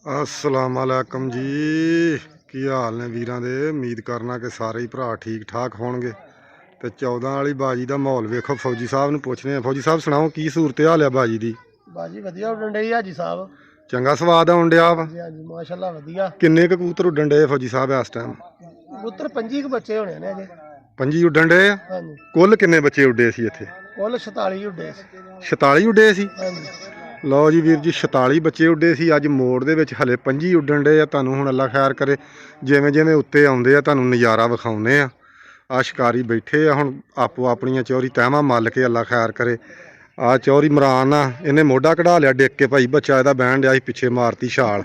अस्सलामुअलैकुम जी। की हाल ने वीरां दे। उम्मीद करना कि सारे ही भरा ठीक ठाक होणगे। ते 14 वाली बाजी का माहौल वेखो। फौजी साहब नूं पुछने आ। फौजी साहब सुनाओ की सूरत हाल है बाजी दी? बाजी वधिया उड्डण डई हाजी साहब। चंगा स्वाद आउण डिया वा? हां जी माशाअल्लाह वधिया। किन्ने क कबूतर उड्डण डे फौजी साहब इस टाइम? कबूतर 25 क बच्चे होने ने अजे। 25 उड्डण डे? हां जी। कुल किन्ने बच्चे उड्डे सी इत्थे? कुल 46 उड्डे। 46 उड्डे सी? हां जी। लो जी वीर जी 46 बच्चे उड्डे सी। अज मोड़ दे विच हले 25 उड्डण डे आ। तुहानूं हुण अल्लाह खैर करे जिवें जिवें उत्ते आउंदे आ तुहानूं नज़ारा विखाउने आ। आ शिकारी बैठे आ हुण आपो अपनियां चौरी तहमा मल के अल्लाह खैर करे। आ चौरी इमरान आ इन्हें मोढा कढ़ा लिया डिग के भाई बच्चा इहदा बहन डिया सी पिछे मारती छाल।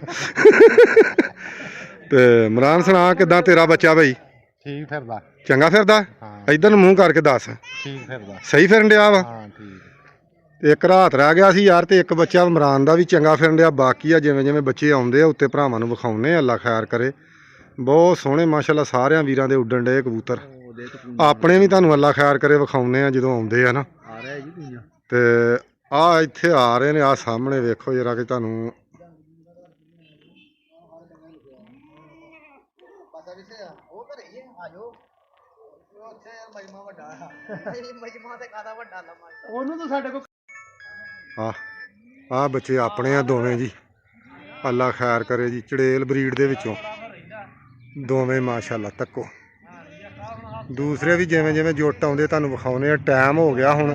ते इमरान सुना किदां तेरा बच्चा भाई? ठीक फिरदा। चंगा फिरदा? हाँ इधर मूँह करके दस। ठीक फिरदा। सही फिरन डिया वा? हाँ ठीक। एक रात रह गया सी यार। ते एक बच्चा इमरान दा भी चंगा फिरन डिया। बाकी आ जिवें जिवें बच्चे आउंदे आ उत्ते भरावां नूं विखाउने अल्लाह खैर करे। बहुत सोहणे माशाअल्लाह सारियां वीरां दे उड्डण डे कबूतर। अपने भी तुहानूं अल्लाह खैर करे विखाउने आ जदों आउंदे आ ना। ते आ इत्थे आ रहे ने। आ सामने वेखो जरा कि तुहानूं आ बच्चे अपने आ दोवें जी। अल्लाह खैर करे जी। चड़ेल ब्रीड दे विचों दोवें माशाअल्लाह तक्को। दूसरे भी जिवें जिवें जुट आउंदे तुहानूं विखाउने। टाइम हो गया हुण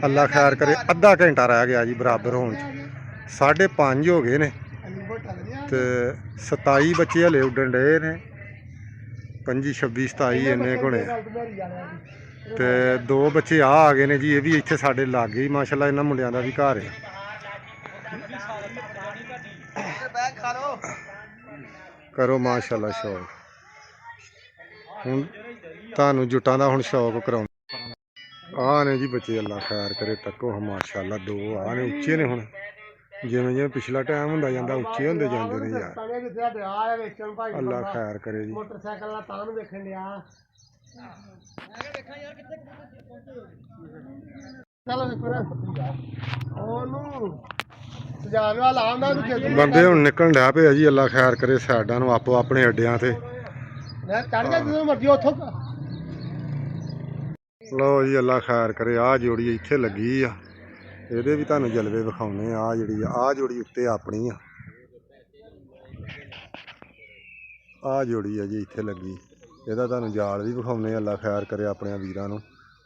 अल्लाह खैर करे अद्धा घंटा रह गया जी बराबर होने च। 5:30 हो गए ने ते 27 बच्चे हले उड्डण डे ने। 25 26 27 इन्ने होने ते 2 बच्चे आ गए ने जी। ये भी इत्थे साडे लागे ही माशाअल्लाह इन्हां मुंडियां दा भी घर है। करो माशाअल्लाह शौक। हुण तुहानूं जुटां दा हुण शौक कराउं। आ ने जी बच्चे अल्लाह खैर करे तक्को माशाअल्लाह 2 आ ने उच्चे ने। हुण जिवें जिवें पिछला टाइम हुंदा जांदा उच्चे हुंदे जांदे ने यार। अल्लाह खैर करे जी। मोटरसाइकिल दा तां वेखण डिया। बंदे हुण निकलण डै पे जी। अल्लाह खैर करे साइडां नूं आपो अपने अड्डियां ते। लो जी अल्लाह खैर करे। आ जोड़ी इत्थे लगी आ। ਇਹਦੇ भी तुहानूं जलवे विखाउने। आ जोड़ी उत्ते अपनी आ। आ जोड़ी है जी इत्थे लगी। ਇਹਦਾ तुहानूं जाल भी विखाउने अल्लाह खैर करे अपने वीरां नूं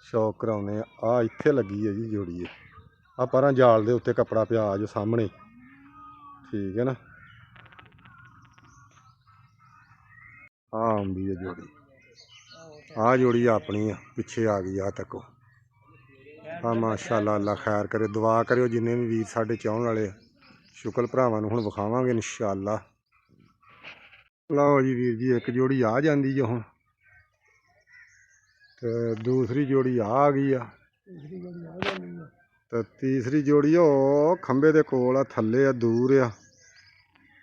शौक कराउने। आ इत्थे लगी है जी जोड़ी। आ परां जाल दे उत्ते कपड़ा पिया जो सामने। ठीक है ना। आ आउंदी है जोड़ी। आ जोड़ी अपनी आ पिछे आ गई आ तको। हाँ माशाअल्लाह अल्लाह खैर करे। दुआ करियो जिन्ने भी वीर साडे चाहण वाले शुक्ल भरावां नूं हुण विखावांगे इंशाअल्लाह। लो जी वीर जी एक जोड़ी आ जांदी जो हुण ते दूसरी जोड़ी आ गई आ। ते तीसरी जोड़ी ओ खंबे दे कोल आ थल्ले आ दूर आ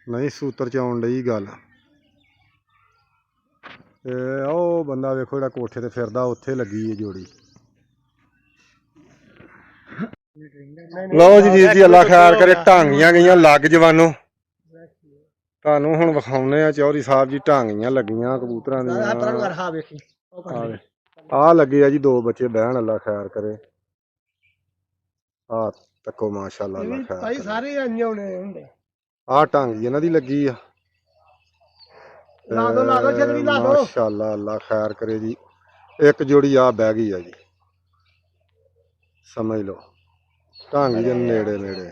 नहीं सूत्र च आउण डई गल। ते ओ बंदा वेखो जिहड़ा कोठे ते फिरदा उत्थे लगी है जोड़ी। लो जी वीर जी अल्लाह खैर करे ढांगियां गईयां लग जवानों। तुहानूं हुण विखाउने आ चौधरी साहब जी ढांगियां लगियां कबूतरां दियां। आ लगे आ जी 2 बच्चे बहन अल्लाह खैर करे। आ तक्को माशाअल्लाह अल्लाह खैर करे। आ ढांगी इन्हां दी लगी आ। माशाअल्लाह अल्लाह खैर करे जी। एक जोड़ी आ बह गई है जी समझ लो ढांगी दे नेड़े नेड़े।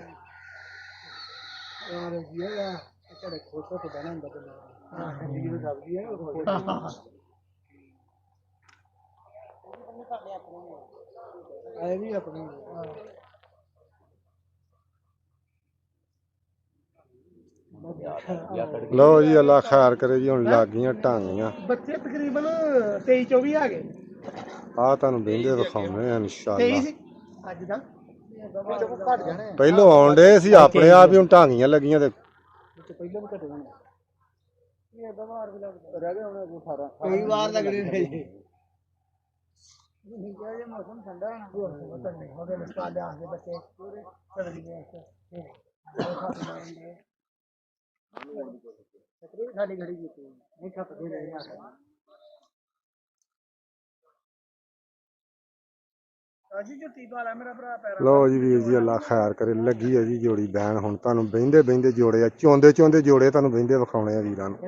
लो जी अल्लाह खैर करे जी हुण लग गईयां ढांगियां। बच्चे तकरीबन 23-24 आ गए। आ तुहानूं बेंदे विखाउने आ इंशाअल्लाह। अज दा पहलों आउण डे सी अपने आप ही हुण ढांगियां लगियां ते कई बार लगने ने। ਤਕਰੀਬਨ ਸਾਡੀ ਘੜੀ ਕੀਤੀ ਨਹੀਂ ਖੱਪਦੇ ਨਹੀਂ ਆ ਅਜੀ ਝੁੱਟੀ ਪਾਲਾ ਮੇਰਾ ਭਰਾ ਪੈਰਾਂ ਲਓ ਜੀ ਵੀਰ ਜੀ ਅੱਲਾ ਖੈਰ ਕਰੇ। ਲੱਗੀ ਹੈ ਜੀ ਜੋੜੀ ਬੈਣ। ਹੁਣ ਤੁਹਾਨੂੰ ਬਹਿੰਦੇ ਬਹਿੰਦੇ ਜੋੜੇ ਆ, ਚੋਂਦੇ ਚੋਂਦੇ ਜੋੜੇ ਤੁਹਾਨੂੰ ਬਹਿੰਦੇ ਵਿਖਾਉਣੇ ਆ ਵੀਰਾਂ ਨੂੰ।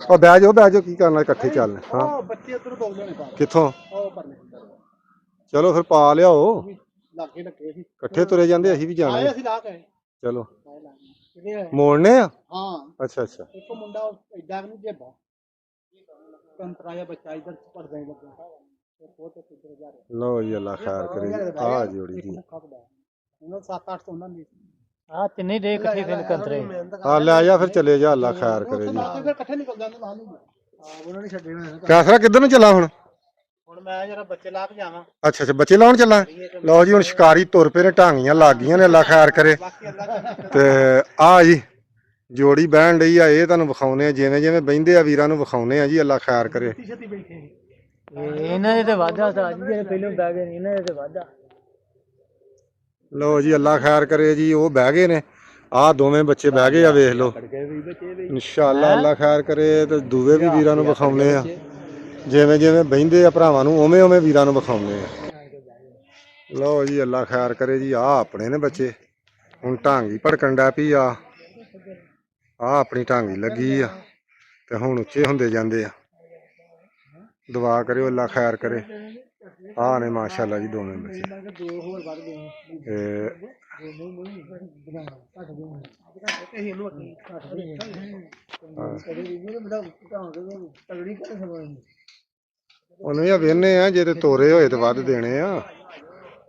ਉਹ ਬਹਿ ਜਾਓ ਕੀ ਕਰਨਾ, ਇਕੱਠੇ ਚੱਲ। ਹਾਂ ਉਹ ਬੱਚੇ ਉਧਰ ਬੋਲਦੇ ਨੇ ਕਿੱਥੋਂ? ਉਹ ਪਰਲੇ ਚਲੋ ਫਿਰ ਪਾ ਲਿਆਓ, ਲਾਗੇ ਲੱਗੇ ਸੀ ਇਕੱਠੇ ਤੁਰੇ ਜਾਂਦੇ, ਅਸੀਂ ਵੀ ਜਾਣਾ। ਆਏ ਅਸੀਂ ਲਾ ਕੇ ਚਲੋ ਕਿਹਦੇ ਆਏ? ਮੋੜਨੇ ਆ। ਹਾਂ ਅੱਛਾ ਅੱਛਾ ਇੱਕ ਮੁੰਡਾ ਇਦਾਂ ਨਹੀਂ ਜੇਬਾ ਕੰਤਰਾ ਜਿਹਾ ਬੱਚਾ ਇਧਰ ਪੜਦਾ ਹੀ ਲੱਗਾ ਲਓ ਜੀ ਅੱਲਾ ਖੈਰ ਕਰੇ ਜੀ। ਆ ਜੋੜੀ ਜੀ ਉਹਨਾਂ 7-8 ਤੋਂ ਉਹਨਾਂ ਦੀ ਆ ਤਿੰਨੇ ਦੇ ਇਕੱਠੇ ਫਿਰ ਕੰਤਰੇ ਆ ਲੈ ਜਾ ਫਿਰ ਚਲੇ ਜਾ। ਅੱਲਾ ਖੈਰ ਕਰੇ ਜੀ। ਫਿਰ ਇਕੱਠੇ ਨਿਕਲ ਜਾਂਦੇ ਨਾਲ ਨੂੰ ਉਹਨਾਂ ਨੇ ਛੱਡਣਾ ਫੈਸਲਾ ਕਿੱਧਰ ਨੂੰ ਚੱਲਾ ਹੁਣ? ਹੁਣ ਮੈਂ ਜਰਾ ਬੱਚੇ ਲਾ ਕੇ ਜਾਵਾਂ ਅੱਛਾ ਅੱਛਾ ਬੱਚੇ ਲਾਉਣ ਚੱਲਾ। ਲਓ ਜੀ ਹੁਣ ਸ਼ਿਕਾਰੀ ਤੁਰ ਪਏ ਨੇ, ਢਾਂਗੀਆਂ ਲੱਗ ਗਈਆਂ ਨੇ। ਅੱਲਾ ਖੈਰ ਕਰੇ। ਤੇ ਆ ਜੀ ਜੋੜੀ ਬਹਿਣ ਲਈ ਆ, ਇਹ ਤੁਹਾਨੂੰ ਵਿਖਾਉਨੇ ਆ ਜਿਵੇਂ ਜਿਵੇਂ ਬਹਿੰਦੇ ਆ ਵੀਰਾਂ ਨੂੰ ਵਿਖਾਉਨੇ ਆ ਜੀ। ਅੱਲਾ ਖੈਰ ਕਰੇ। ਛੇਤੀ ਬੈਠੇ ਇਹਨਾਂ ਦੇ ਤੇ ਵਾਧਾ ਤਾਂ ਅੱਜ ਜਿਹੜੇ ਪਹਿਲਾਂ ਬਹਿ ਗਏ ਨੇ ਇਹਨਾਂ ਦੇ ਤੇ ਵਾਧਾ। ਲਓ ਜੀ ਅੱਲਾ ਖੈਰ ਕਰੇ ਜੀ। ਉਹ ਬਹਿ ਗਏ ਨੇ, ਆਹ ਦੋਵੇਂ ਬੱਚੇ ਬਹਿ ਗਏ ਆ, ਵੇਖ ਲਓ। ਇਨਸ਼ਾਅੱਲਾ ਅੱਲਾ ਖੈਰ ਕਰੇ। ਤੇ ਦੂਵੇ ਵੀ ਵੀਰਾਂ ਨੂੰ ਵਿਖਾਉਨੇ ਆ, ਜਿਵੇਂ ਜਿਵੇਂ ਬਹਿੰਦੇ ਆ ਭਰਾਵਾਂ ਨੂੰ ਉਵੇਂ ਉਵੇਂ ਵੀਰਾਂ ਨੂੰ ਵਿਖਾਉਨੇ ਆ। ਲਓ ਜੀ ਅੱਲਾ ਖੈਰ ਕਰੇ ਜੀ। ਆਹ ਆਪਣੇ ਨੇ ਬੱਚੇ। ਹੁਣ ਢਾਂਗੀ ਭੜਕਣ ਡੈ ਪਈ ਆ। ਆਹ ਆਪਣੀ ਢਾਂਗੀ ਲੱਗੀ ਆ ਤੇ ਹੁਣ ਉੱਚੇ ਹੁੰਦੇ ਜਾਂਦੇ ਆ। ਦੁਆ ਕਰਿਓ ਅੱਲਾ ਖੈਰ ਕਰੇ। ਆਹ ਨੇ ਮਾਸ਼ਾਅੱਲਾ ਜੀ ਦੋਵੇਂ ਬੱਚੇ। ਦੋ ਹੋਰ ਵੱਧ ਗਏ ਉਹਨੂੰ ਇਹ ਵੇਹਨੇ ਆ, ਜੇ ਤੇ ਤੋਰੇ ਹੋਏ ਤੇ ਵੱਧ ਦੇਣੇ ਆ।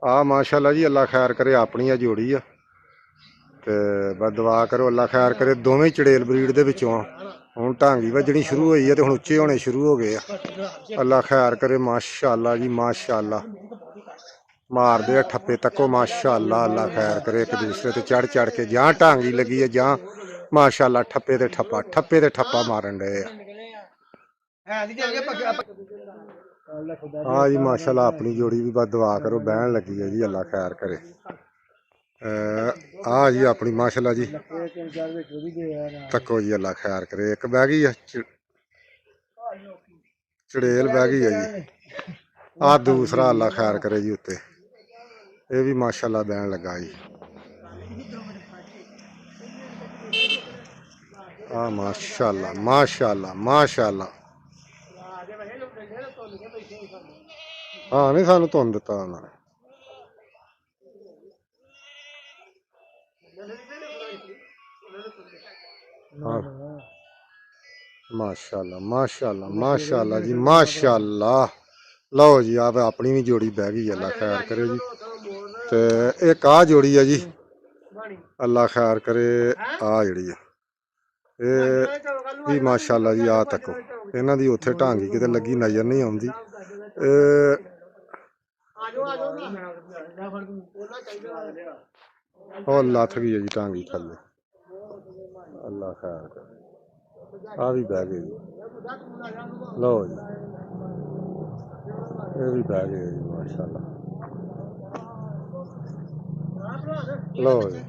ਆ ਮਾਸ਼ਾਅੱਲਾ ਜੀ ਅੱਲਾ ਖੈਰ ਕਰੇ। ਆਪਣੀ ਆ ਜੋੜੀ ਆ ਤੇ ਬਸ ਦੁਆ ਕਰੋ ਅੱਲਾ ਖੈਰ ਕਰੇ। ਦੋਵੇਂ ਚੜੇਲ ਬਰੀਡ ਦੇ ਵਿੱਚੋਂ ਆ। ਹੁਣ ਢਾਂਗੀ ਵੱਜਣੀ ਸ਼ੁਰੂ ਹੋਈ ਹੈ ਤੇ ਹੁਣ ਉੱਚੇ ਹੋਣੇ ਸ਼ੁਰੂ ਹੋ ਗਏ ਆ। ਅੱਲਾ ਖੈਰ ਕਰੇ। ਮਾਸ਼ਾਅੱਲਾ ਜੀ ਮਾਸ਼ਾਅੱਲਾ। ਮਾਰਦੇ ਆ ਠੱਪੇ ਤੱਕੋ ਮਾਸ਼ਾਅੱਲਾ। ਅੱਲਾ ਖੈਰ ਕਰੇ। ਇੱਕ ਦੂਸਰੇ ਤੇ ਚੜ ਚੜ ਕੇ ਜਾਂ ਢਾਂਗੀ ਲੱਗੀ ਹੈ ਜਾਂ ਮਾਸ਼ਾਅੱਲਾ ਠੱਪੇ ਤੇ ਠੱਪਾ ਮਾਰਨ ਡਏ ਆ। ਹਾਂ ਜੀ ਮਾਸ਼ਾਅੱਲਾ ਆਪਣੀ ਜੋੜੀ ਵੀ ਬਸ ਦੁਆ ਕਰੋ ਬਹਿਣ ਲੱਗੀ ਹੈ ਜੀ। ਅੱਲਾ ਖੈਰ ਕਰੇ। ਆ ਜੀ ਆਪਣੀ ਮਾਸ਼ਾਅੱਲਾ ਜੀ ਤੱਕੋ ਜੀ। ਅੱਲਾ ਖੈਰ ਕਰੇ। ਇੱਕ ਬਹਿ ਗਈ ਆ ਚੜੇਲ ਬਹਿ ਗਈ ਹੈ ਜੀ। ਆ ਦੂਸਰਾ ਅੱਲਾ ਖੈਰ ਕਰੇ ਜੀ ਉੱਤੇ, ਇਹ ਵੀ ਮਾਸ਼ਾਅੱਲਾ ਬਹਿਣ ਲੱਗਾ ਜੀ। ਆ ਮਾਸ਼ਾਅੱਲਾ ਮਾਸ਼ਾਅੱਲਾ ਮਾਸ਼ਾਅੱਲਾ। ਹਾਂ ਨਹੀਂ ਸਾਨੂੰ ਧੁੰਨ ਦਿੱਤਾ ਉਹਨਾਂ ਨੇ। ਮਾਸ਼ਾਅੱਲਾ ਮਾਸ਼ਾਅੱਲਾ ਮਾਸ਼ਾਅੱਲਾ ਜੀ ਮਾਸ਼ਾਅੱਲਾ। ਲਓ ਜੀ ਆ ਆਪਣੀ ਵੀ ਜੋੜੀ ਬਹਿ ਗਈ। ਅੱਲਾ ਖੈਰ ਕਰੇ ਜੀ। ਤੇ ਇੱਕ ਆ ਜੋੜੀ ਆ ਜੀ। ਅੱਲਾ ਖੈਰ ਕਰੇ। ਆ ਜਿਹੜੀ ਆ ਇਹ ਵੀ ਮਾਸ਼ਾਅੱਲਾ ਜੀ। ਆ ਤੱਕੋ ਇਹਨਾਂ ਦੀ ਉੱਥੇ ਢਾਂਗੀ ਕਿਤੇ ਲੱਗੀ ਨਜ਼ਰ ਨਹੀਂ ਆਉਂਦੀ। ਉਹ ਲੱਥ ਗਈ ਹੈ ਜੀ ਢਾਂਗੀ ਥੱਲੇ। ਅੱਲਾ ਖੈਰ ਕਰੇ। ਆ ਵੀ ਬਹਿ ਗਏ ਜੀ। ਲਓ ਜੀ ਇਹ ਵੀ ਬਹਿ ਗਏ ਜੀ ਮਾਸ਼ਾਅੱਲਾ। ਲਓ ਜੀ